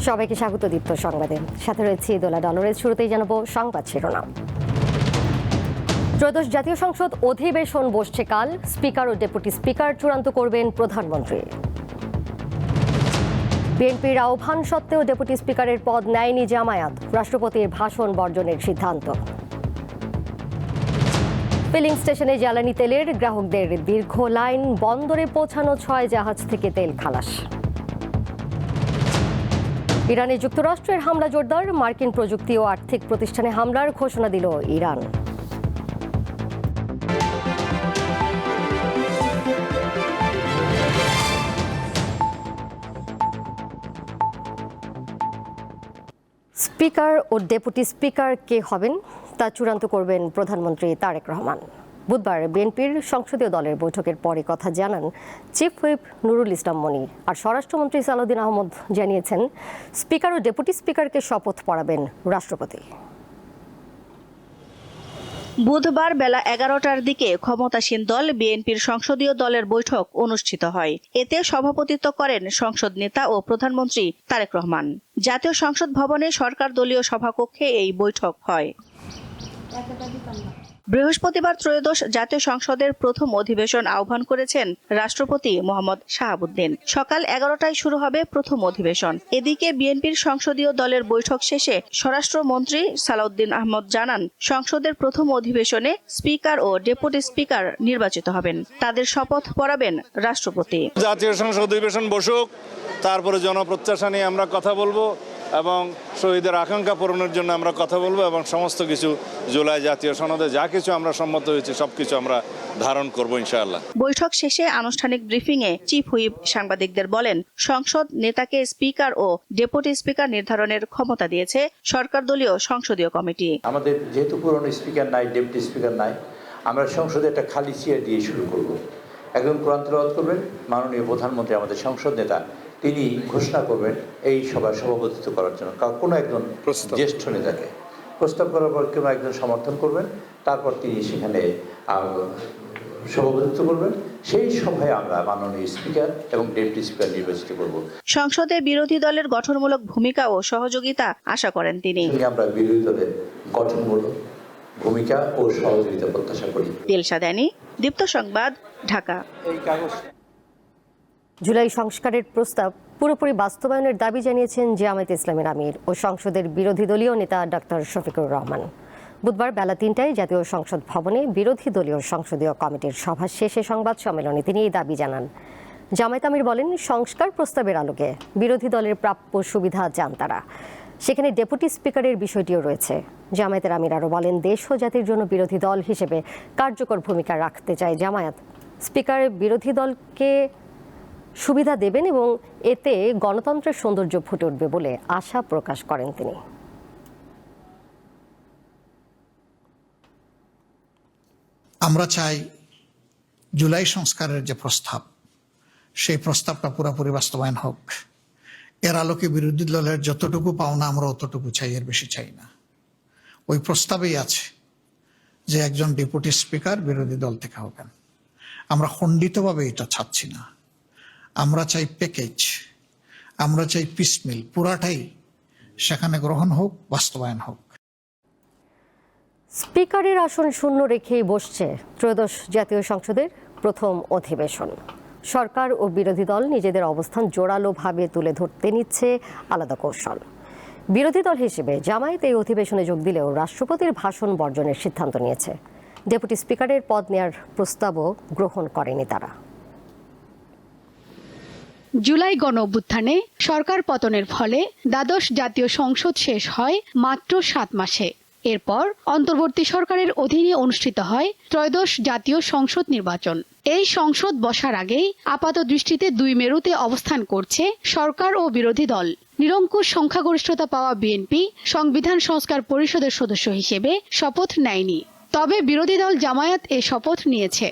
সবাইকে স্বাগত দীপ্ত সংবাদে। সাথে রয়েছে দোলা ডলরের। শুরুতেই জানাবো সংবাদ শিরোনাম। ত্রয়োদশ জাতীয় সংসদ অধিবেশন বসছে কাল। স্পিকার ও ডেপুটি স্পিকার চূড়ান্ত করবেন প্রধানমন্ত্রী। বিএনপির আহ্বান সত্ত্বেও ডেপুটি স্পিকারের পদ নেয়নি জামায়াত। রাষ্ট্রপতির ভাষণ বর্জনের সিদ্ধান্ত। ফিলিং স্টেশনে জ্বালানি তেলের গ্রাহকদের দীর্ঘ লাইন। বন্দরে পৌঁছানো 6 জাহাজ থেকে তেল খালাস। ইরানে যুক্তরাষ্ট্রের হামলা জোরদার। মার্কিন প্রযুক্তি ও আর্থিক প্রতিষ্ঠানে হামলার ঘোষণা দিল ইরান। স্পিকার ও ডেপুটি স্পিকার কে হবেন তা চূড়ান্ত করবেন প্রধানমন্ত্রী তারেক রহমান। বুধবার বিএনপির সংসদীয় দলের বৈঠকের পরে কথা জানান চিফ হুইপ নুরুল ইসলাম মনি। আর স্বরাষ্ট্রমন্ত্রী সালাউদ্দিন আহমদ জানিয়েছেন, স্পিকার ও ডেপুটি স্পিকারকে শপথ পড়াবেন রাষ্ট্রপতি। বুধবার বেলা 11টার দিকে ক্ষমতাসীন দল বিএনপির সংসদীয় দলের বৈঠক অনুষ্ঠিত হয়। এতে সভাপতিত্ব করেন সংসদ নেতা ও প্রধানমন্ত্রী তারেক রহমান। জাতীয় সংসদ ভবনে সরকার দলীয় সভাকক্ষে এই বৈঠক হয়। বৃহস্পতিবার ত্রয়োদশ জাতীয় সংসদের প্রথম অধিবেশন আহ্বান করেছেন রাষ্ট্রপতি মোহাম্মদ শাহাবুদ্দিন। সকাল 11টায় শুরু হবে প্রথম অধিবেশন। এদিকে বিএনপির সংসদীয় দলের বৈঠক শেষে স্বরাষ্ট্রমন্ত্রী সালাউদ্দিন আহমদ জানান, সংসদের প্রথম অধিবেশনে স্পিকার ও ডেপুটি স্পিকার নির্বাচিত হবেন। তাদের শপথ পড়াবেন রাষ্ট্রপতি। জাতীয় সংসদ অধিবেশন বসুক, তারপরে জনপ্রত্যাশা নিয়ে আমরা কথা বলবো এবং শহীদের আকাঙ্ক্ষা পূরণের জন্য আমরা কথা বলবো এবং সমস্ত কিছু জুলাই জাতীয় সনদে যা কিছু আমরা সম্মত হয়েছি সবকিছু আমরা ধারণ করবো ইনশাআল্লাহ। বৈঠক শেষে আনুষ্ঠানিক ব্রিফিংয়ে চিফ হুইপ সাংবাদিকদের বলেন, সংসদ নেতাকে স্পিকার ও ডেপুটি স্পিকার নির্ধারণের ক্ষমতা দিয়েছে সরকার দলীয় সংসদীয় কমিটি। আমাদের যেহেতু পুরনো স্পিকার নাই, ডেপুটি স্পিকার নাই, আমরা সংসদে একটা খালি চেয়ার দিয়ে শুরু করব। একজন কোরআন তেলাওয়াত করবেন, মাননীয় প্রধানমন্ত্রী আমাদের সংসদ নেতা তিনি ঘোষণা করবেন এই সভার সভাপতিত্ব করার জন্য কোনো একজন জ্যেষ্ঠ নেতাকে প্রস্তাব করার পর কেউ একজন সমর্থন করবেন, তারপর তিনি সেখানে সভাপতিত্ব করবেন। সেই সভায় আমরা মাননীয় স্পিকার এবং ডেপুটি স্পিকার নির্বাচিত করব। সংসদে বিরোধী দলের গঠনমূলক ভূমিকা ও সহযোগিতা আশা করেন তিনি। আমরা বিরোধী দলের গঠনমূলক ভূমিকা ও সহযোগিতা প্রত্যাশা করি। দিলশা দানি, দীপ্ত সংবাদ, ঢাকা। জুলাই সংস্কারের প্রস্তাব পুরোপুরি বাস্তবায়নের দাবি জানিয়েছেন জামায়াতে ইসলামীর আমির ও সংসদের বিরোধী দলীয় নেতা ডাক্তার শফিকুর রহমান। বুধবার বেলা 3টায় জাতীয় সংসদ ভবনে বিরোধী দলীয় সংসদীয় কমিটির সভা শেষে সংবাদ সম্মেলনে তিনি এই দাবি জানান। জামায়াত আমির বলেন, সংস্কার প্রস্তাবের আলোকে বিরোধী দলের প্রাপ্য সুবিধা চান তারা। সেখানে ডেপুটি স্পিকারের বিষয়টিও রয়েছে। জামায়াতের আমির আরও বলেন, দেশ ও জাতির জন্য বিরোধী দল হিসেবে কার্যকর ভূমিকা রাখতে চায় জামায়াত। স্পিকার বিরোধী দলকে সুবিধা দেবেন এবং এতে গণতন্ত্রের সৌন্দর্য ফুটে উঠবে বলে আশা প্রকাশ করেন তিনি। আমরা চাই জুলাই সংস্কারের যে প্রস্তাব, সেই প্রস্তাবটা পুরোপুরি বাস্তবায়ন হোক। এর আলোকে বিরোধী দলের যতটুকু পাওনা আমরা অতটুকু চাই, এর বেশি চাই না। ওই প্রস্তাবেই আছে যে একজন ডেপুটি স্পিকার বিরোধী দল থেকে হবেন। আমরা খণ্ডিতভাবে এটা চাচ্ছি না। আমরা চাই প্যাকেজ, আমরা চাই পিসমিল, পুরাটাই সেখানে গ্রহণ হোক, বাস্তবায়ন হোক। স্পিকারের আসন শূন্য রেখেই বসছে ত্রয়োদশ জাতীয় সংসদের প্রথম অধিবেশন। সরকার ও বিরোধী দল নিজেদের অবস্থান জোরালোভাবে তুলে ধরতে নিচ্ছে আলাদা কৌশল। বিরোধী দল হিসেবে জামায়াত এই অধিবেশনে যোগ দিলেও রাষ্ট্রপতির ভাষণ বর্জনের সিদ্ধান্ত নিয়েছে। ডেপুটি স্পিকারের পদ নেয়ার প্রস্তাবও গ্রহণ করেনি তারা। জুলাই গণ অভ্যুত্থানে সরকার পতনের ফলে দ্বাদশ জাতীয় সংসদ শেষ হয় মাত্র 7 মাসে। এরপর অন্তর্বর্তী সরকারের অধীনে অনুষ্ঠিত হয় ত্রয়োদশ জাতীয় সংসদ নির্বাচন। এই সংসদ বসার আগেই আপাত দৃষ্টিতে 2 মেরুতে অবস্থান করছে সরকার ও বিরোধী দল। নিরঙ্কুশ সংখ্যাগরিষ্ঠতা পাওয়া বিএনপি সংবিধান সংস্কার পরিষদের সদস্য হিসেবে শপথ নেয়নি, তবে বিরোধী দল জামায়াত এ শপথ নিয়েছে।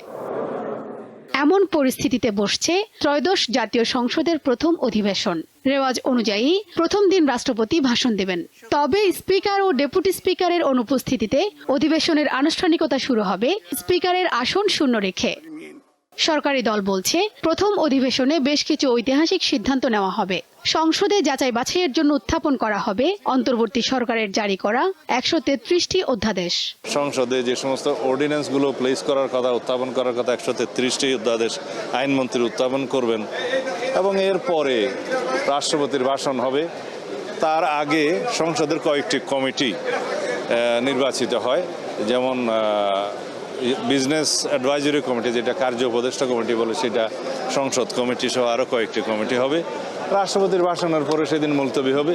এমন পরিস্থিতিতে বসছে ত্রয়োদশ জাতীয় সংসদের প্রথম অধিবেশন। রেওয়াজ অনুযায়ী প্রথম দিন রাষ্ট্রপতি ভাষণ দেবেন, তবে স্পিকার ও ডেপুটি স্পিকারের অনুপস্থিতিতে অধিবেশনের আনুষ্ঠানিকতা শুরু হবে স্পিকারের আসন শূন্য রেখে। সরকারি দল বলছে প্রথম অধিবেশনে বেশ কিছু ঐতিহাসিক সিদ্ধান্ত নেওয়া হবে। সংসদে যাচাই বাছাইয়ের জন্য উত্থাপন করা হবে অন্তর্বর্তী সরকারের জারি করা 133টি অধ্যাদেশ। সংসদে যে সমস্ত অর্ডিন্যান্সগুলো প্লেস করার কথা, উত্থাপন করার কথা 133টি অধ্যাদেশ আইনমন্ত্রী উত্থাপন করবেন এবং এরপরে রাষ্ট্রপতির ভাষণ হবে। তার আগে সংসদের কয়েকটি কমিটি নির্বাচিত হয়, যেমন বিজনেস অ্যাডভাইজরি কমিটি, যেটা কার্য উপদেষ্টা কমিটি বলে, সেটা সংসদ কমিটি সহ আরও কয়েকটি কমিটি হবে। রাষ্ট্রপতির ভাষণের পরে সেদিন মুলতবি হবে।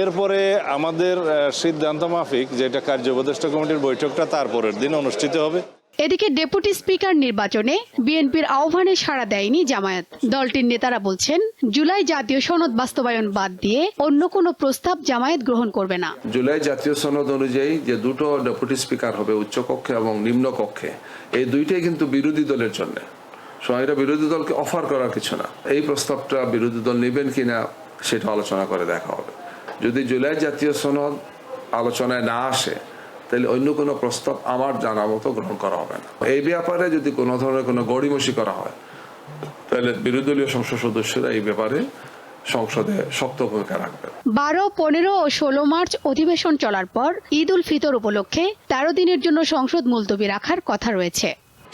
এরপরে আমাদের সিদ্ধান্ত মাফিক যেটা কার্য উপদেষ্টা কমিটির বৈঠকটা তারপরের দিন অনুষ্ঠিত হবে। এদিকে ডেপুটি স্পিকার নির্বাচনে বিএনপির আহ্বানে সাড়া দেয়নি জামায়াত। দলটির নেতারা বলছেন জুলাই জাতীয় সনদ বাস্তবায়ন বাদ দিয়ে অন্য কোনো প্রস্তাব জামায়াত গ্রহণ করবে না। জুলাই জাতীয় সনদ অনুযায়ী যে দুটো ডেপুটি স্পিকার হবে, উচ্চ কক্ষে এবং নিম্ন কক্ষে, এই দুইটাই কিন্তু বিরোধী দলের জন্য। এটা বিরোধী দলকে অফার করার কিছু না। এই প্রস্তাবটা বিরোধী দল নেবেন কিনা সেটা আলোচনা করে দেখা হবে। যদি জুলাই জাতীয় সনদ আলোচনায় না আসে তাহলে অন্য কোনো প্রস্তাব আমার জানা মতো গ্রহণ করা হবে না। এই ব্যাপারে যদি কোনো ধরনের কোনো গড়িমসি করা হয় তাহলে বিরোধী দলীয় সংসদ সদস্যরা এই ব্যাপারে সংসদে শক্ত ভূমিকা রাখবেন। 12, 15 ও 16 মার্চ অধিবেশন চলার পর ঈদ উল ফিতর উপলক্ষে 13 দিনের জন্য সংসদ মুলতবি রাখার কথা রয়েছে।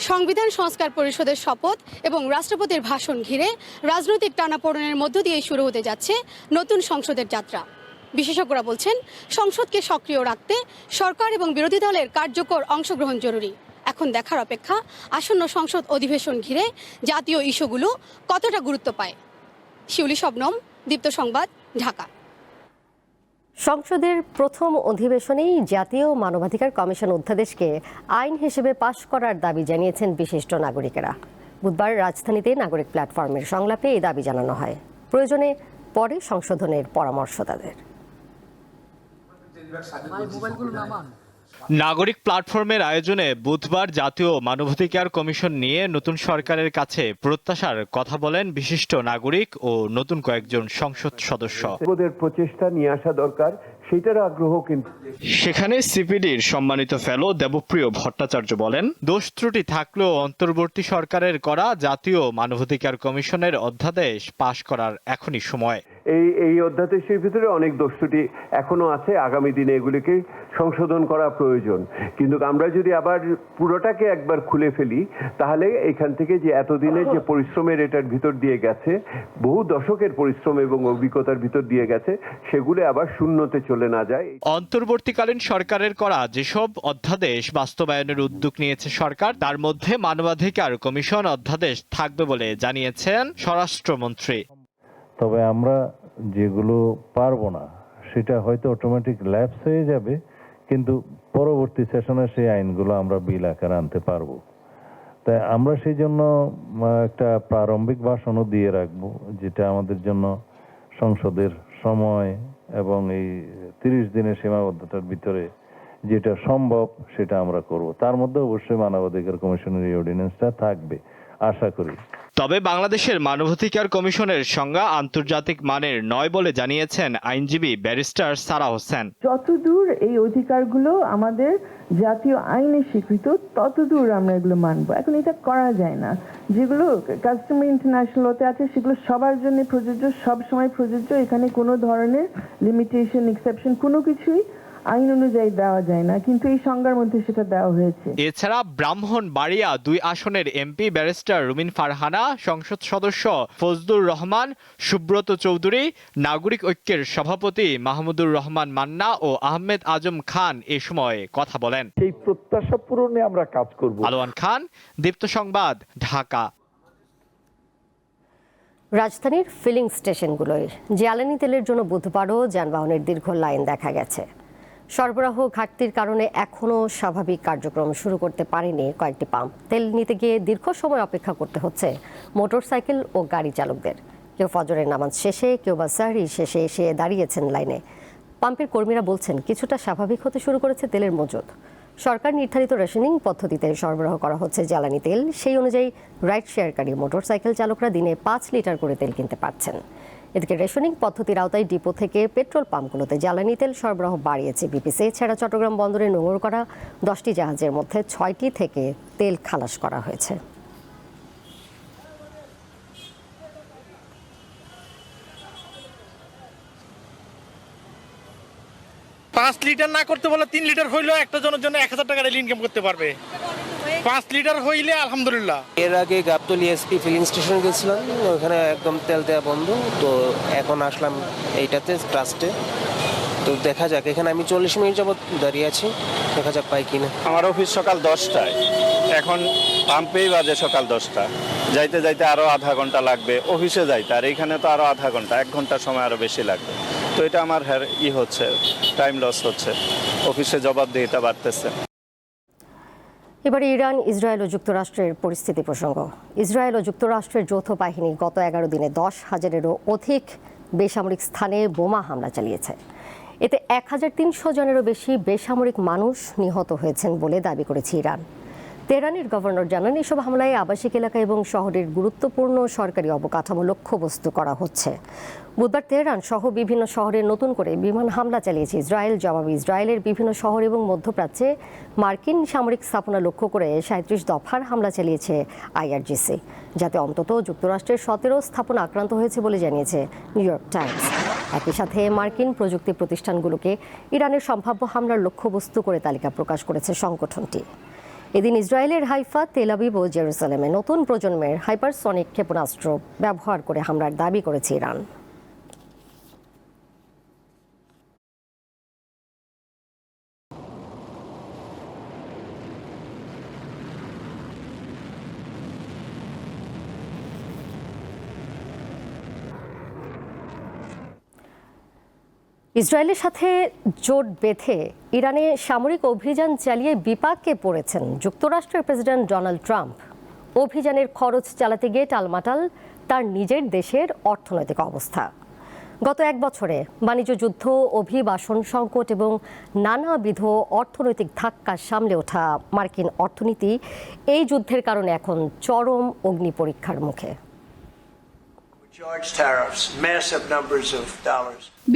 সংবিধান সংস্কার পরিষদের শপথ এবং রাষ্ট্রপতির ভাষণ ঘিরে রাজনৈতিক টানাপোড়েনের মধ্য দিয়ে শুরু হতে যাচ্ছে নতুন সংসদের যাত্রা। বিশেষজ্ঞরা বলছেন সংসদকে সক্রিয় রাখতে সরকার এবং বিরোধী দলের কার্যকর অংশগ্রহণ জরুরি। এখন দেখার অপেক্ষা আসন্ন সংসদ অধিবেশন ঘিরে জাতীয় ইস্যুগুলো কতটা গুরুত্ব পায়। শিউলি শবনম, দীপ্ত সংবাদ, ঢাকা। সংসদের প্রথম অধিবেশনেই জাতীয় মানবাধিকার কমিশন অধ্যাদেশকে আইন হিসেবে পাশ করার দাবি জানিয়েছেন বিশিষ্ট নাগরিকেরা। বুধবার রাজধানীতে নাগরিক প্ল্যাটফর্মের সংলাপে এই দাবি জানানো হয়। প্রয়োজনে পরে সংশোধনের পরামর্শ তাদের। নাগরিক প্ল্যাটফর্মের আয়োজনে বুধবার জাতীয় মানবাধিকার কমিশন নিয়ে নতুন সরকারের কাছে প্রত্যাশার কথা বলেন বিশিষ্ট নাগরিক ও নতুন কয়েকজন সংসদ সদস্য। ওদের প্রচেষ্টা নিয়ে আসা দরকার, সেটার আগ্রহ কিন্তু। সেখানে সিপিডির সম্মানিত ফেলো দেবপ্রিয় ভট্টাচার্য বলেন, দোষ ত্রুটি থাকলেও অন্তর্বর্তী সরকারের করা জাতীয় মানবাধিকার কমিশনের অধ্যাদেশ পাশ করার এখনই সময়। এই অধ্যাদেশের ভিতরে অনেক দোষ ত্রুটি এখনো আছে, আগামী দিনে এগুলিকে সংশোধন করা প্রয়োজন। কিন্তু আমরা যদি আবার পুরোটাকে একবার খুলে ফেলি তাহলে এখান থেকে যে এতদিনের যে পরিশ্রমের এটার ভিতর দিয়ে গেছে, বহু দশকের পরিশ্রম এবং অভিজ্ঞতার ভিতর দিয়ে গেছে, সেগুলো আবার শূন্যতে চলে না যায়। অন্তর্বর্তীকালীন সরকারের করা যেসব অধ্যাদেশ বাস্তবায়নের উদ্যোগ নিয়েছে সরকার, তার মধ্যে মানবাধিকার কমিশন অধ্যাদেশ থাকবে বলে জানিয়েছেন স্বরাষ্ট্রমন্ত্রী। তবে আমরা যেগুলো পারবো না সেটা হয়তো অটোমেটিক ল্যাপস হয়ে যাবে, কিন্তু পরবর্তী সেশনে সেই আইনগুলো আমরা বিল আকারে আনতে পারবো। তাই আমরা সেই জন্য একটা প্রারম্ভিক ভাষণও দিয়ে রাখবো, যেটা আমাদের জন্য সংসদের সময় এবং এই 30 দিনের সীমাবদ্ধতার ভিতরে যেটা সম্ভব সেটা আমরা করব। তার মধ্যে অবশ্যই মানবাধিকার কমিশনের এই অর্ডিন্যান্সটা থাকবে আশা করি। তবে বাংলাদেশের মানবাধিকার কমিশনের সংজ্ঞা আন্তর্জাতিক মানের নয় বলে জানিয়েছেন আইনজীবী ব্যারিস্টার সারা হোসেন। যতদূর এই অধিকারগুলো আমাদের জাতীয় আইনে স্বীকৃত ততদূর আমরা এগুলো মানবো। এখন এটা করা যায় না। যেগুলো কাস্টমারি ইন্টারন্যাশনাল লতে আছে সেগুলো সবার জন্য প্রযোজ্য, সব সময় প্রযোজ্য। এখানে কোনো ধরনের লিমিটেশন, এক্সেপশন কোনো কিছুই আইন অনুযায়ী দেওয়া যায় না, কিন্তু এই সংজ্ঞার মধ্যে সেটা দেওয়া হয়েছে। এছাড়া ব্রাহ্মণবাড়িয়া 2 আসনের এমপি ব্যারিস্টার রুমিন ফারহানা, সংসদ সদস্য ফজলুর রহমান, সুব্রত চৌধুরী, নাগরিক ঐক্যের সভাপতি মাহমুদুর রহমান মান্না ও আহমেদ আজম খান এ সময় কথা বলেন। সেই প্রত্যাশা পূরণে আমরা কাজ করব। আলোয়ান খান, দীপ্ত সংবাদ, ঢাকা। রাজধানীর ফিলিং স্টেশনগুলোয় জ্বালানি তেলের জন্য বুধবারও যানবাহনের দীর্ঘ লাইন দেখা গেছে। সরবরাহ ঘাটতির কারণে এখনও স্বাভাবিক কার্যক্রম শুরু করতে পারেনি কয়েকটি পাম্প। তেল নিতে গিয়ে দীর্ঘ সময় অপেক্ষা করতে হচ্ছে মোটরসাইকেল ও গাড়ি চালকদের। কেউ ফজরের নামাজ শেষে, কেউ বা সাহরি শেষে এসে দাঁড়িয়েছেন লাইনে। পাম্পের কর্মীরা বলছেন কিছুটা স্বাভাবিক হতে শুরু করেছে তেলের মজুত। সরকার নির্ধারিত রেশনিং পদ্ধতিতে সরবরাহ করা হচ্ছে জ্বালানি তেল। সেই অনুযায়ী রাইড শেয়ারকারী মোটরসাইকেল চালকরা দিনে 5 লিটার করে তেল কিনতে পারছেন। এদিকে রেশনিং পদ্ধতির আওতায় ডিপো থেকে পেট্রোল পাম্পগুলোতে জ্বালানি তেল সরবরাহ বাড়িয়েছে বিপিসি। এছাড়া চট্টগ্রাম বন্দরে নোঙর করা 10টি জাহাজের মধ্যে 6টি থেকে তেল খালাস করা হয়েছে। লিটার না করতে বলে 3 লিটার হইলেও একটা জনের জন্য 1000 টাকা ডেইলি ইনকাম করতে পারবে। 5 লিটার হইলে আলহামদুলিল্লাহ। এর আগে গাবতলী এসপি ফিলিং স্টেশন গেছিলাম, ওখানে একদম তেল দেওয়া বন্ধ, তো এখন আসলাম এইটাতে ট্রাস্টে। তো দেখা যাক, এখানে আমি 40 মিনিট যাবত দাঁড়িয়ে আছি, দেখা যাক পাই কিনা। আমার অফিস সকাল 10টায়, এখন পাম্পেই বাজে সকাল 10টা, যাইতে যাইতে আরও আধা ঘন্টা লাগবে অফিসে যাইতে, আর এইখানে তো আরও আধা ঘন্টা, 1 ঘন্টার সময় আরও বেশি লাগবে। তো এটা আমার হচ্ছে, টাইম লস হচ্ছে, অফিসে জবাবদিহিতা বাড়তেছে। এবারে ইরান, ইসরায়েল ও যুক্তরাষ্ট্রের পরিস্থিতি প্রসঙ্গ। ইসরায়েল ও যুক্তরাষ্ট্রের যৌথ বাহিনী গত 11 দিনে 10,000-এরও অধিক বেসামরিক স্থানে বোমা হামলা চালিয়েছে। এতে 1300 জনেরও বেশি বেসামরিক মানুষ নিহত হয়েছেন বলে দাবি করেছে ইরান। তেহরানের গভর্নর জানান, এসব হামলায় আবাসিক এলাকা এবং শহরের গুরুত্বপূর্ণ সরকারি অবকাঠামো লক্ষ্যবস্তু করা হচ্ছে। বুধবার তেহরান সহ বিভিন্ন শহরে নতুন করে বিমান হামলা চালিয়েছে ইসরায়েল। জবাবে ইসরায়েলের বিভিন্ন শহর এবং মধ্যপ্রাচ্যে মার্কিন সামরিক স্থাপনা লক্ষ্য করে 37 দফার হামলা চালিয়েছে আইআরজিসি, যাতে অন্তত যুক্তরাষ্ট্রের 17 স্থাপনা আক্রান্ত হয়েছে বলে জানিয়েছে নিউ ইয়র্ক টাইমস। একই সাথে মার্কিন প্রযুক্তি প্রতিষ্ঠানগুলোকে ইরানের সম্ভাব্য হামলার লক্ষ্যবস্তু করে তালিকা প্রকাশ করেছে সংগঠনটি। এদিন ইসরায়েলের হাইফা, তেল আবিব ও জেরুসালেমে নতুন প্রজন্মের হাইপারসনিক ক্ষেপণাস্ত্র ব্যবহার করে হামলার দাবি করেছে ইরান। ইসরায়েলের সাথে জোট বেঁধে ইরানে সামরিক অভিযান চালিয়ে বিপাকে পড়েছেন যুক্তরাষ্ট্রের প্রেসিডেন্ট ডোনাল্ড ট্রাম্প। অভিযানের খরচ চালাতে গিয়ে টালমাটাল তার নিজের দেশের অর্থনৈতিক অবস্থা। গত 1 বছরে বাণিজ্য যুদ্ধ, অভিবাসন সংকট এবং নানাবিধ অর্থনৈতিক ধাক্কা সামলে ওঠা মার্কিন অর্থনীতি এই যুদ্ধের কারণে এখন চরম অগ্নি পরীক্ষার মুখে।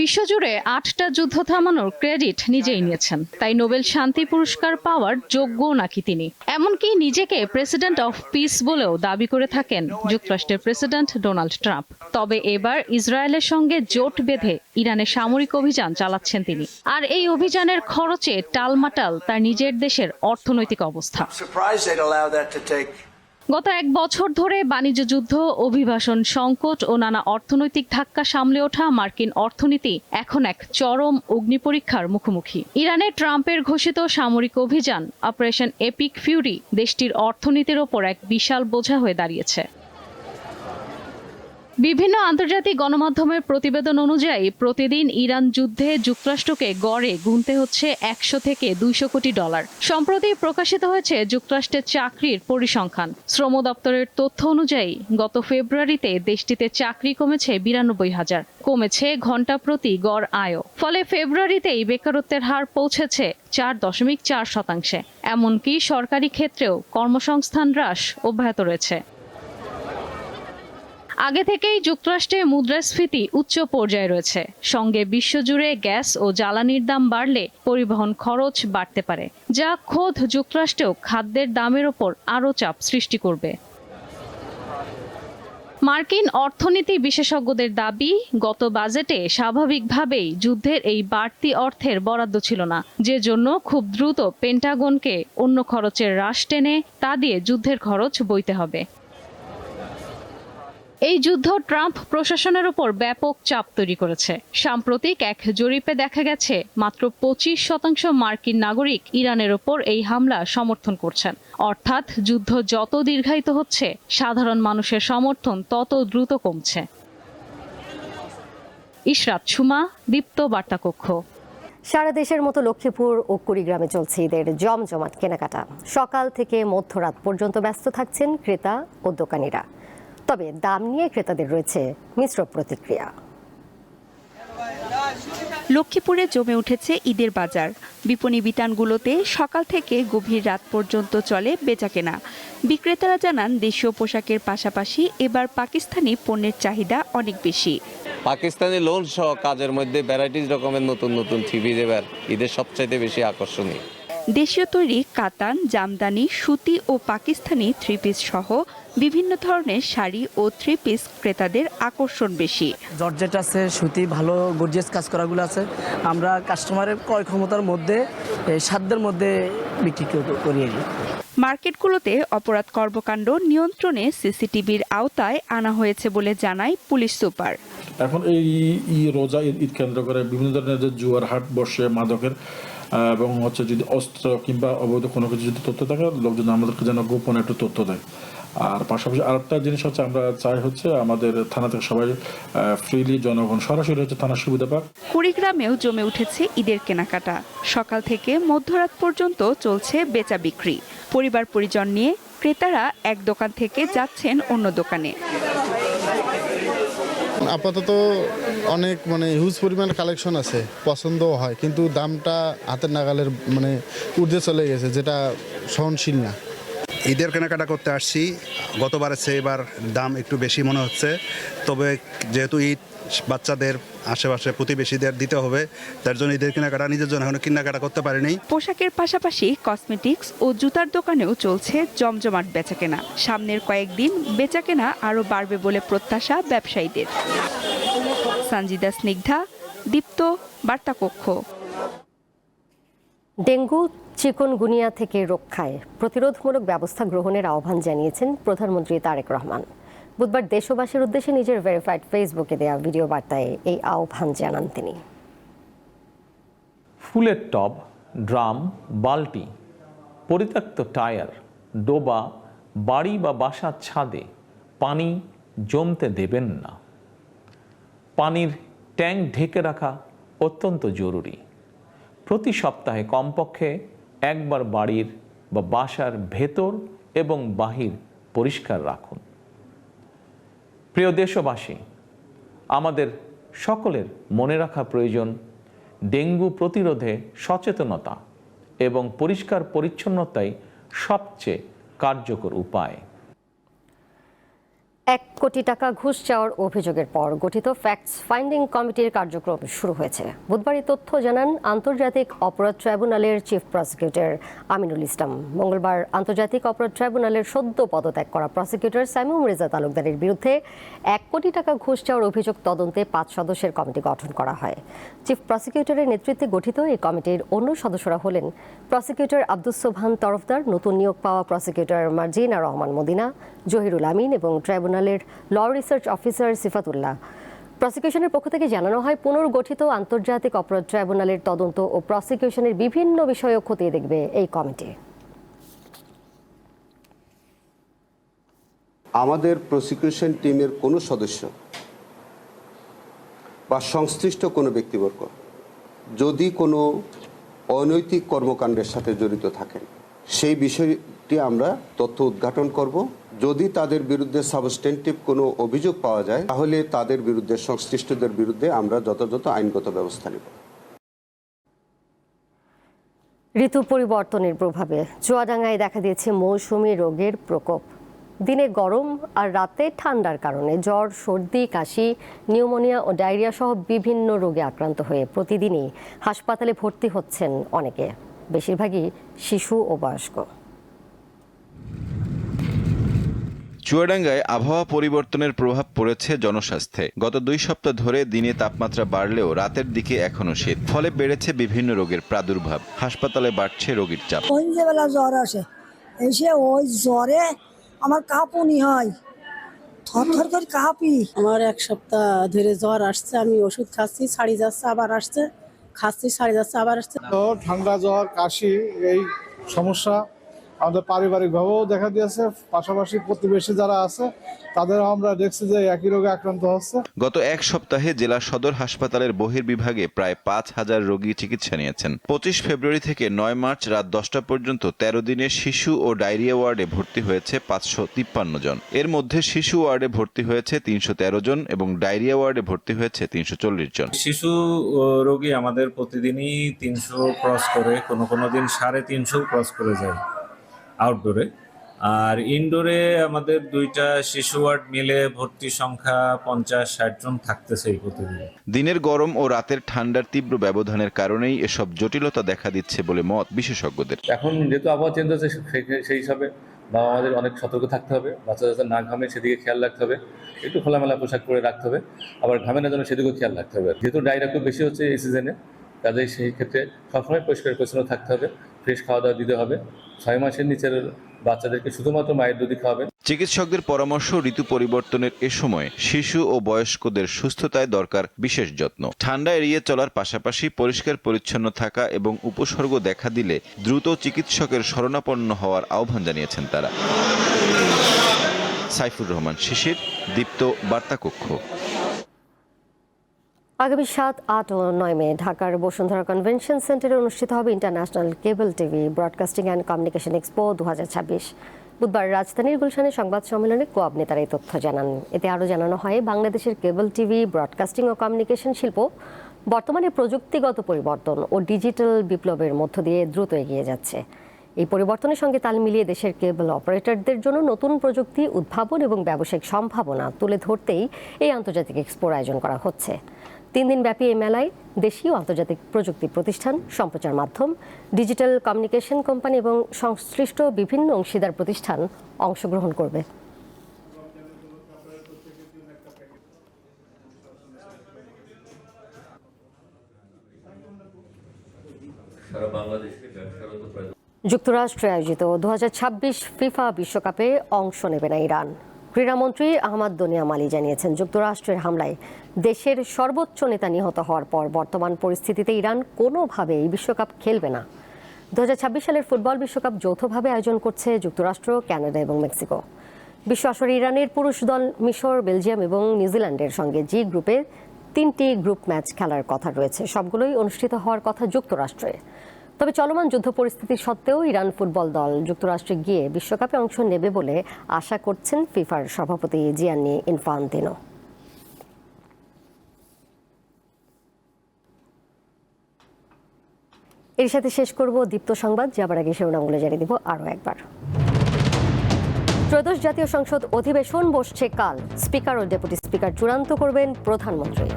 বিশ্বজুড়ে 8টা যুদ্ধ থামানোর ক্রেডিট নিজেই নিয়েছেন, তাই নোবেল শান্তি পুরস্কার পাওয়ার যোগ্য নাকি তিনি। এমনকি নিজেকে প্রেসিডেন্ট অফ পিস বলেও দাবি করে থাকেন যুক্তরাষ্ট্রের প্রেসিডেন্ট ডোনাল্ড ট্রাম্প। তবে এবার ইসরায়েলের সঙ্গে জোট বেঁধে ইরানে সামরিক অভিযান চালাচ্ছেন তিনি, আর এই অভিযানের খরচে টালমাটাল তার নিজের দেশের অর্থনৈতিক অবস্থা। গত 1 বছর ধরে বাণিজ্য যুদ্ধ, অভিবাসন সংকট ও নানা অর্থনৈতিক ধাক্কা সামলে ওঠা মার্কিন অর্থনীতি এখন এক চরম অগ্নিপরীক্ষার মুখোমুখি। ইরানে ট্রাম্পের ঘোষিত সামরিক অভিযান অপারেশন এপিক ফিউরি দেশটির অর্থনীতির ওপর এক বিশাল বোঝা হয়ে দাঁড়িয়েছে। বিভিন্ন আন্তর্জাতিক গণমাধ্যমের প্রতিবেদন অনুযায়ী প্রতিদিন ইরান যুদ্ধে যুক্তরাষ্ট্রকে গড়ে গুনতে হচ্ছে 100 থেকে 200 কোটি ডলার। সম্প্রতি প্রকাশিত হয়েছে যুক্তরাষ্ট্রের চাকরির পরিসংখ্যান। শ্রম দপ্তরের তথ্য অনুযায়ী গত ফেব্রুয়ারিতে দেশটিতে চাকরি কমেছে 92,000, কমেছে ঘন্টা প্রতি গড় আয়ও। ফলে ফেব্রুয়ারিতেই বেকারত্বের হার পৌঁছেছে 4.4%। এমনকি সরকারি ক্ষেত্রেও কর্মসংস্থান হ্রাস অব্যাহত রয়েছে। আগে থেকেই যুক্তরাষ্ট্রে মুদ্রাস্ফীতি উচ্চ পর্যায়ে রয়েছে, সঙ্গে বিশ্বজুড়ে গ্যাস ও জ্বালানির দাম বাড়লে পরিবহন খরচ বাড়তে পারে, যা খোদ যুক্তরাষ্ট্রেও খাদ্যের দামের ওপর আরও চাপ সৃষ্টি করবে। মার্কিন অর্থনীতি বিশেষজ্ঞদের দাবি, গত বাজেটে স্বাভাবিকভাবেই যুদ্ধের এই বাড়তি অর্থের বরাদ্দ ছিল না, যে জন্য খুব দ্রুত পেন্টাগনকে অন্য খরচের হ্রাস টেনে তা দিয়ে যুদ্ধের খরচ বইতে হবে। এই যুদ্ধ ট্রাম্প প্রশাসনের উপর ব্যাপক চাপ তৈরি করেছে। সাম্প্রতিক এক জরিপে দেখা গেছে মাত্র 25% মার্কিন নাগরিক ইরানের ওপর এই হামলা সমর্থন করছেন। অর্থাৎ যুদ্ধ যত দীর্ঘায়িত হচ্ছে, সাধারণ মানুষের সমর্থন তত দ্রুত কমছে। ইশরাত সুমা, দীপ্ত বার্তা কক্ষ। সারা দেশের মতো লক্ষ্মীপুর ও কুড়িগ্রামে চলছে ঈদের জমজমাট কেনাকাটা। সকাল থেকে মধ্যরাত পর্যন্ত ব্যস্ত থাকছেন ক্রেতা ও দোকানিরা। তবে দাম নিয়ে ক্রেতাদের রয়েছে মিশ্র প্রতিক্রিয়া। লক্ষ্মীপুরে জমে উঠেছে ঈদের বাজার। বিপণী বিতানগুলোতে সকাল থেকে গভীর রাত পর্যন্ত চলে বেচাকেনা। বিক্রেতারা জানান, দেশীয় পোশাকের পাশাপাশি এবার পাকিস্তানি পণ্যের চাহিদা অনেক বেশি। পাকিস্তানি লোন সহ কাজের মধ্যে ভ্যারাইটিস রকমের নতুন নতুন থ্রি পিস এবার ঈদের সবচাইতে বেশি আকর্ষণীয়। দেশীয় তৈরি কাতান, জামদানি, সুতি ও পাকিস্তানি থ্রি পিস সহ বিভিন্ন ধরনের শাড়ি ও থ্রি পিস ক্রেতাদের আকর্ষণ বেশি। জর্জেট আছে, সুতি, ভালো গর্জিয়াস কাজ করাগুলো আছে। আমরা কাস্টমারের ক্রয় ক্ষমতার মধ্যে, সাধ্যের মধ্যে বিক্রি করি। মার্কেটগুলোতে অপরাধ কর্মকাণ্ড নিয়ন্ত্রণে সিসিটিভির আওতায় আনা হয়েছে বলে জানায় পুলিশ সুপার। এখন এই রোজা ঈদ কেন্দ্র করে বিভিন্ন ধরনের যে জুয়ার হাট বসে মাদকের এবং হচ্ছে যদি অস্ত্র কিংবা অবৈধ কোনো কিছু যদি তথ্য থাকে, লোকজন আমাদেরকে যেন গোপনে একটু তথ্য দেয়। আর পাশাপাশি আরেকটা জিনিস হচ্ছে আমরা চাই হচ্ছে আমাদের থানা থেকে সবাই ফ্রিলি জনগণ সরাসরি হচ্ছে থানার সুবিধা পাক। কুড়িগ্রামেও জমে উঠেছে ঈদের কেনাকাটা। সকাল থেকে মধ্যরাত পর্যন্ত চলছে বেচা বিক্রি। পরিবার পরিজন নিয়ে ক্রেতারা এক দোকান থেকে যাচ্ছেন অন্য দোকানে। আপাতত অনেক হিউজ পরিমাণ কালেকশন আছে, পছন্দও হয়, কিন্তু দামটা হাতের নাগালের ঊর্ধ্বে চলে গেছে, যেটা সহনশীল না। ঈদের কেনাকাটা করতে আসছি, গতবারের চেয়ে এবার দাম একটু বেশি মনে হচ্ছে। তবে যেহেতু ঈদ বাচ্চাদের আশেপাশে প্রতিবেশীদের দিতে হবে, তার জন্য ঈদের কেনাকাটা নিজের জন্য এখনো কেনাকাটা করতে পারিনি। পোশাকের পাশাপাশি কসমেটিক্স ও জুতার দোকানেও চলছে জমজমাট বেচাকেনা। সামনের কয়েকদিন বেচাকেনা আরও বাড়বে বলে প্রত্যাশা ব্যবসায়ীদের। সঞ্জিদা স্নিগ্ধা, দীপ্ত, বার্তাকক্ষ। ডেঙ্গু চিকুনগুনিয়া থেকে রক্ষায় প্রতিরোধমূলক ব্যবস্থা গ্রহণের আহ্বান জানিয়েছেন প্রধানমন্ত্রী তারেক রহমান। বুধবার দেশবাসীর উদ্দেশ্যে নিজের ভেরিফাইড ফেসবুকে দেওয়া ভিডিও বার্তায় এই আহ্বান জানান তিনি। ফুলের টব, ড্রাম, বালতি, পরিত্যক্ত টায়ার, ডোবা, বাড়ি বা বাসার ছাদে পানি জমতে দেবেন না। পানির ট্যাঙ্ক ঢেকে রাখা অত্যন্ত জরুরি। প্রতি সপ্তাহে কমপক্ষে একবার বাড়ির বা বাসার ভেতর এবং বাহির পরিষ্কার রাখুন। প্রিয় দেশবাসী, আমাদের সকলের মনে রাখা প্রয়োজন ডেঙ্গু প্রতিরোধে সচেতনতা এবং পরিষ্কার পরিচ্ছন্নতাই সবচেয়ে কার্যকর উপায়। 1 কোটি টাকা ঘুষ চাওয়ার অভিযোগের পর গঠিত ফ্যাক্টস ফাইন্ডিং কমিটির কার্যক্রম শুরু হয়েছে। বুধবার এই তথ্য জানান আন্তর্জাতিক অপরাধ ট্রাইব্যুনালের চিফ প্রসিকিউটর আমিনুল ইসলাম। মঙ্গলবার আন্তর্জাতিক অপরাধ ট্রাইব্যুনালের সদ্য পদত্যাগ করা প্রসিকিউটর সাইমুম রেজা তালুকদারের বিরুদ্ধে 1 কোটি টাকা ঘুষ চাওয়ার অভিযোগ তদন্তে 5 সদস্যের কমিটি গঠন করা হয়। চিফ প্রসিকিউটরের নেতৃত্বে গঠিত এই কমিটির অন্য সদস্যরা হলেন প্রসিকিউটর আব্দুস সোবহান তরফদার, নতুন নিয়োগ পাওয়া প্রসিকিউটর মার্জিনা রহমান মদিনা, জহিরুল আমিন এবং ট্রাইব্যুনালের ল রিসার্চ অফিসার সিফাতুল্লাহ। প্রসিকিউশনের পক্ষ থেকে জানানো হয়, পুনর্গঠিত আন্তর্জাতিক অপরাধ ট্রাইব্যুনালের তদন্ত ও প্রসিকিউশনের বিভিন্ন বিষয় খতিয়ে দেখবে এই কমিটি। আমাদের প্রসিকিউশন টিমের কোনো সদস্য বা সংশ্লিষ্ট কোনো ব্যক্তিবর্গ যদি কোনো অনৈতিক কর্মকাণ্ডের সাথে জড়িত থাকেন, সেই বিষয়টি আমরা তথ্য উদ্ঘাটন করব। যদি তাদের বিরুদ্ধে সাবস্টেন্টিভ কোনো অভিযোগ পাওয়া যায়, তাহলে তাদের বিরুদ্ধে, সংশ্লিষ্টদের বিরুদ্ধে আমরা যথাযথ আইনগত ব্যবস্থা নেব। ঋতু পরিবর্তনের প্রভাবে চুয়াডাঙ্গায় দেখা দিয়েছে মৌসুমী রোগের প্রকোপ। দিনে গরম আর রাতে ঠান্ডার কারণে জ্বর, সর্দি, কাশি, নিউমোনিয়া ও ডায়রিয়া সহ বিভিন্ন রোগে আক্রান্ত হয়ে প্রতিদিনই হাসপাতালে ভর্তি হচ্ছেন অনেকে, বেশিরভাগই শিশু ও বয়স্ক। চুয়াডাঙ্গায় আবহাওয়া পরিবর্তনের প্রভাব পড়েছে জনস্বাস্থ্যে। গত 2 সপ্তাহ ধরে দিনে তাপমাত্রা বাড়লেও রাতের দিকে এখনো শীত, ফলে বেড়েছে বিভিন্ন রোগের প্রাদুর্ভাব। হাসপাতালে বাড়ছে রোগীর চাপ। সন্ধ্যেবেলা জ্বর আসে, এসে ওই জ্বরে আমার কাঁপুনি হয়, থরথর করে কাঁপি। আমার 1 সপ্তাহ ধরে জ্বর আসছে, আমি ওষুধ খাচ্ছি, ছাড়ি যাচ্ছে, আবার আসছে, খাচ্ছি, ছাড়ি যাচ্ছে, আবার আসছে। ঠান্ডা, জ্বর, কাশি এই সমস্যা আমাদের পারিবারিকভাবেও দেখা দিয়েছে, পাশাপাশি প্রতিবেশী যারা আছে তাদেরও আমরা দেখছি যে একই রোগে আক্রান্ত হচ্ছে। গত 1 সপ্তাহে জেলা সদর হাসপাতালের বহির্বিভাগে প্রায় 5000 রোগী চিকিৎসা নিয়েছেন। 25 ফেব্রুয়ারি থেকে 9 মার্চ রাত 10টা পর্যন্ত 13 দিনে শিশু ও ডায়রিয়া ওয়ার্ডে ভর্তি হয়েছে 553 জন। এর মধ্যে শিশু ওয়ার্ডে ভর্তি হয়েছে 313 জন এবং ডায়রিয়া ওয়ার্ডে ভর্তি হয়েছে 340 জন। শিশু রোগী আমাদের প্রতিদিনই 300 ক্রস করে, কোনো দিন 350 ক্রস করে যায় আউটডোরে। আর ইনডোরে আমাদের 2টা শিশু ওয়ার্ড মিলে ভর্তি সংখ্যা 50-60 জন থাকতেছে এই প্রতিদিন। দিনের গরম ও রাতের ঠান্ডার তীব্র ব্যবধানের কারণেই এসব জটিলতা দেখা দিচ্ছে বলে মত বিশেষজ্ঞদের। এখন যেহেতু আবহাওয়া চেঞ্জ হচ্ছে সেই হিসাবে বাবা আমাদের অনেক সতর্ক থাকতে হবে, বাচ্চা যাতে না ঘামে সেদিকে খেয়াল রাখতে হবে, একটু খোলামেলা পোশাক পরে রাখতে হবে, আবার ঘামে না যেন সেদিকেও খেয়াল রাখতে হবে। যেহেতু ডায়রিয়া খুব বেশি হচ্ছে এই সিজনে, কাজেই সেই ক্ষেত্রে সবসময় পরিষ্কার পরিচ্ছন্ন থাকতে হবে, ফ্রেশ খাওয়া দাওয়া দিতে হবে। 6 মাসের নিচের বাচ্চাদেরকে শুধুমাত্র মায়ের দুধই খাওয়াবেন। চিকিৎসকদের পরামর্শ, ঋতু পরিবর্তনের এ সময় শিশু ও বয়স্কদের সুস্থতায় দরকার বিশেষ যত্ন। ঠান্ডা এড়িয়ে চলার পাশাপাশি পরিষ্কার পরিচ্ছন্ন থাকা এবং উপসর্গ দেখা দিলে দ্রুত চিকিৎসকের শরণাপন্ন হওয়ার আহ্বান জানিয়েছেন তারা। সাইফুর রহমান শিশির, দীপ্ত বার্তা কক্ষ। আগামী 7, 8 ও 9 মে ঢাকার বসুন্ধরা কনভেনশন সেন্টারে অনুষ্ঠিত হবে international cable TV broadcasting and communication expo 2026। বুধবার রাজধানীর গুলশানে সংবাদ সম্মেলনে কোঅব নেতারা এই তথ্য জানান। এতে আরও জানানো হয়, বাংলাদেশের কেবল টিভি, ব্রডকাস্টিং ও কমিউনিকেশন শিল্প বর্তমানে প্রযুক্তিগত পরিবর্তন ও ডিজিটাল বিপ্লবের মধ্য দিয়ে দ্রুত এগিয়ে যাচ্ছে। এই পরিবর্তনের সঙ্গে তাল মিলিয়ে দেশের কেবল অপারেটরদের জন্য নতুন প্রযুক্তি, উদ্ভাবন এবং ব্যবসায়িক সম্ভাবনা তুলে ধরতেই এই আন্তর্জাতিক এক্সপোর আয়োজন করা হচ্ছে। 3 দিনব্যাপী এই মেলায় দেশীয় আন্তর্জাতিক প্রযুক্তি প্রতিষ্ঠান, সম্প্রচার মাধ্যম, ডিজিটাল কমিউনিকেশন কোম্পানি এবং সংশ্লিষ্ট বিভিন্ন অংশীদার প্রতিষ্ঠান অংশগ্রহণ করবে। যুক্তরাষ্ট্রে আয়োজিত 2026 ফিফা বিশ্বকাপে অংশ নেবে না ইরান। ক্রীড়ামন্ত্রী আহমদ দনিয়াম আলী জানিয়েছেন, যুক্তরাষ্ট্রের হামলায় দেশের সর্বোচ্চ নেতা নিহত হওয়ার পর বর্তমান পরিস্থিতিতে ইরান কোনোভাবেই বিশ্বকাপ খেলবে না। 2026 সালের ফুটবল বিশ্বকাপ যৌথভাবে আয়োজন করছে যুক্তরাষ্ট্র, কানাডা এবং মেক্সিকো। বিশ্ব আসরে ইরানের পুরুষ দল মিশর, বেলজিয়াম এবং নিউজিল্যান্ডের সঙ্গে জি গ্রুপে 3টি গ্রুপ ম্যাচ খেলার কথা রয়েছে। সবগুলোই অনুষ্ঠিত হওয়ার কথা যুক্তরাষ্ট্রে। তবে চলমান যুদ্ধ পরিস্থিতি সত্ত্বেও ইরান ফুটবল দল যুক্তরাষ্ট্রে গিয়ে বিশ্বকাপে অংশ নেবে বলে আশা করছেন ফিফার সভাপতি জিয়ান্নি ইনফান্তিনো। এর সাথে শেষ করব দীপ্ত সংবাদ, যাবার আগে শিরোনামগুলো জানিয়ে দিব আরও একবার। ত্রয়োদশ জাতীয় সংসদ অধিবেশন বসছে কাল। স্পিকার ও ডেপুটি স্পিকার চূড়ান্ত করবেন প্রধানমন্ত্রী।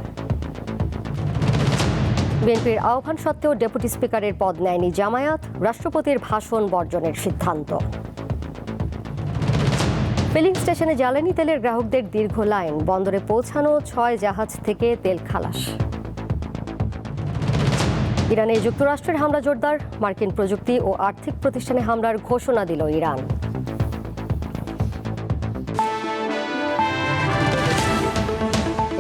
বিএনপির আহ্বান সত্ত্বেও ডেপুটি স্পিকারের পদ নেয়নি জামায়াত, রাষ্ট্রপতির ভাষণ বর্জনের সিদ্ধান্ত। ফিলিং স্টেশনে জ্বালানি তেলের গ্রাহকদের দীর্ঘ লাইন, বন্দরে পৌঁছানো 6 জাহাজ থেকে তেল খালাস। ইরানে যুক্তরাষ্ট্রের হামলা জোরদার, মার্কিন প্রযুক্তি ও আর্থিক প্রতিষ্ঠানে হামলার ঘোষণা দিল ইরান।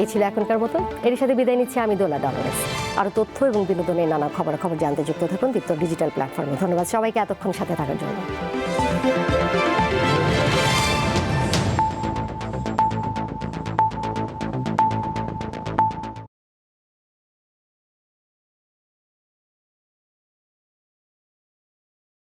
এই ছিল এখনকার মতো। এর সাথে বিদায় নিচ্ছি আমি দোলা ডলরেস। আরও তথ্য এবং বিনোদনের নানা খবর জানতে যুক্ত থাকুন দীপ্ত ডিজিটাল প্ল্যাটফর্মে। ধন্যবাদ সবাইকে এতক্ষণ সাথে থাকার জন্য।